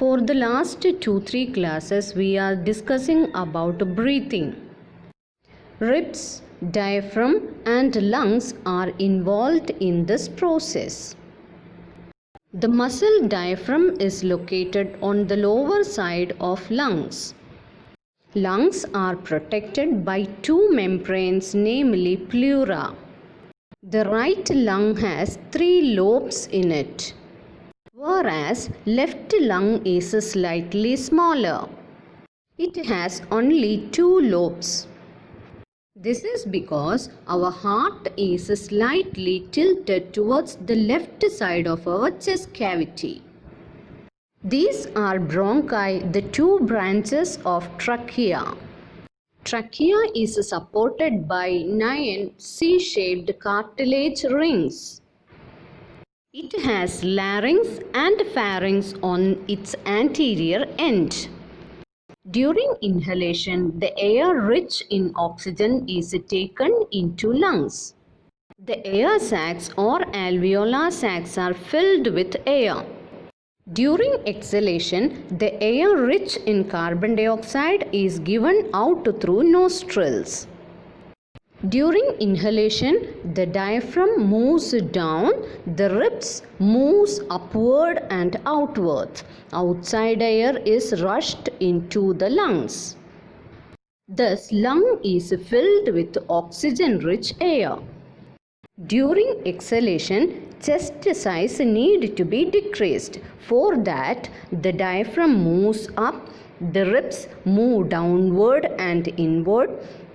For the last 2-3 classes, we are discussing about breathing. Ribs, diaphragm, and lungs are involved in this process. The muscle diaphragm is located on the lower side of lungs. Lungs are protected by two membranes, namely pleura. The right lung has 3 lobes in it, whereas left lung is slightly smaller. It has only 2 lobes. This is because our heart is slightly tilted towards the left side of our chest cavity. These are bronchi, the 2 branches of trachea. Trachea is supported by 9 C-shaped cartilage rings. It has larynx and pharynx on its anterior end. During inhalation, the air rich in oxygen is taken into lungs. The air sacs or alveolar sacs are filled with air. During exhalation, the air rich in carbon dioxide is given out through nostrils. During inhalation, the diaphragm moves down, the ribs moves upward and outwards. Outside air is rushed into the lungs. Thus, lung is filled with oxygen-rich air. During exhalation, chest size need to be decreased. For that, the diaphragm moves up, the ribs move downward and inward,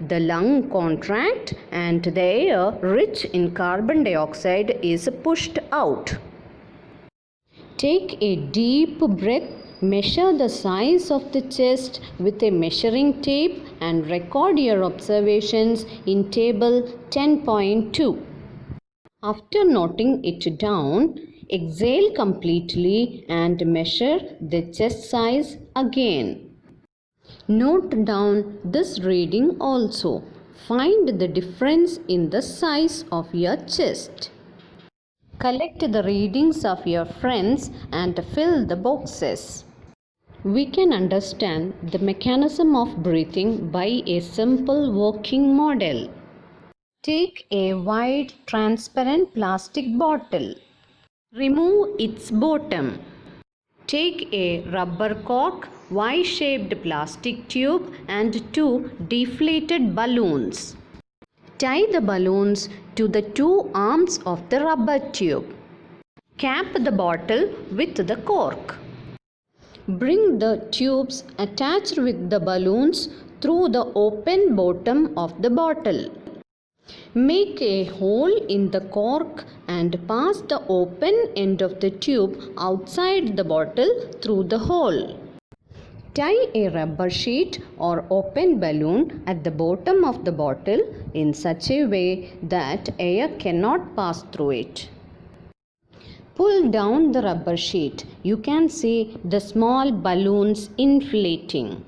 the lung contract, and the air rich in carbon dioxide is pushed out. Take a deep breath, measure the size of the chest with a measuring tape and record your observations in table 10.2. After noting it down, exhale completely and measure the chest size again. Note down this reading also. Find the difference in the size of your chest. Collect the readings of your friends and fill the boxes. We can understand the mechanism of breathing by a simple working model. Take a wide transparent plastic bottle. Remove its bottom. Take a rubber cork, Y-shaped plastic tube and 2 deflated balloons. Tie the balloons to the 2 arms of the rubber tube. Cap the bottle with the cork. Bring the tubes attached with the balloons through the open bottom of the bottle. Make a hole in the cork and pass the open end of the tube outside the bottle through the hole. Tie a rubber sheet or open balloon at the bottom of the bottle in such a way that air cannot pass through it. Pull down the rubber sheet. You can see the small balloons inflating.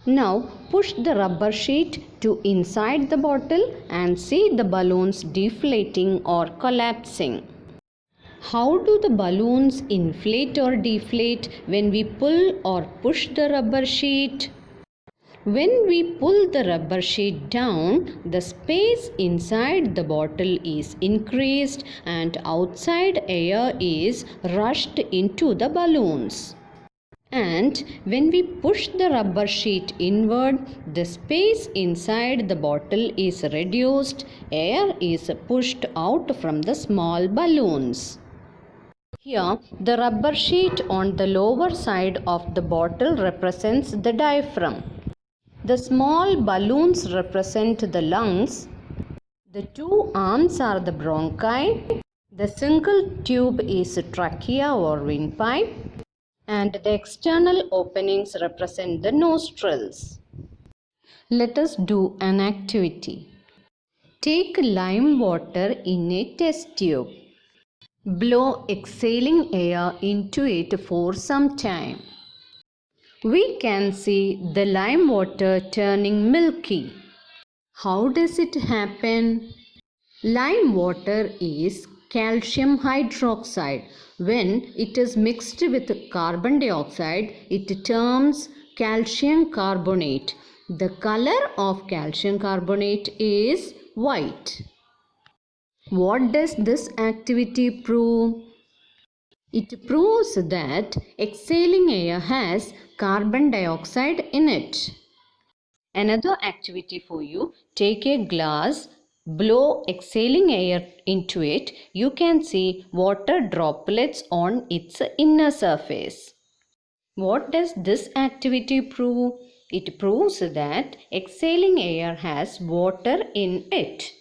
Now push the rubber sheet to inside the bottle and see the balloons deflating or collapsing. How do the balloons inflate or deflate when we pull or push the rubber sheet? When we pull the rubber sheet down, the space inside the bottle is increased and outside air is rushed into the balloons. And when we push the rubber sheet inward, the space inside the bottle is reduced, air is pushed out from the small balloons. Here, the rubber sheet on the lower side of the bottle represents the diaphragm. The small balloons represent the lungs. The 2 arms are the bronchi. The single tube is trachea or windpipe. And the external openings represent the nostrils. Let us do an activity. Take lime water in a test tube. Blow exhaling air into it for some time. We can see the lime water turning milky. How does it happen? Lime water is calcium hydroxide. When it is mixed with carbon dioxide, it turns calcium carbonate. The color of calcium carbonate is white. What does this activity prove? It proves that exhaling air has carbon dioxide in it. Another activity for you, take a glass, blow exhaling air into it. You can see water droplets on its inner surface. What does this activity prove? It proves that exhaling air has water in it.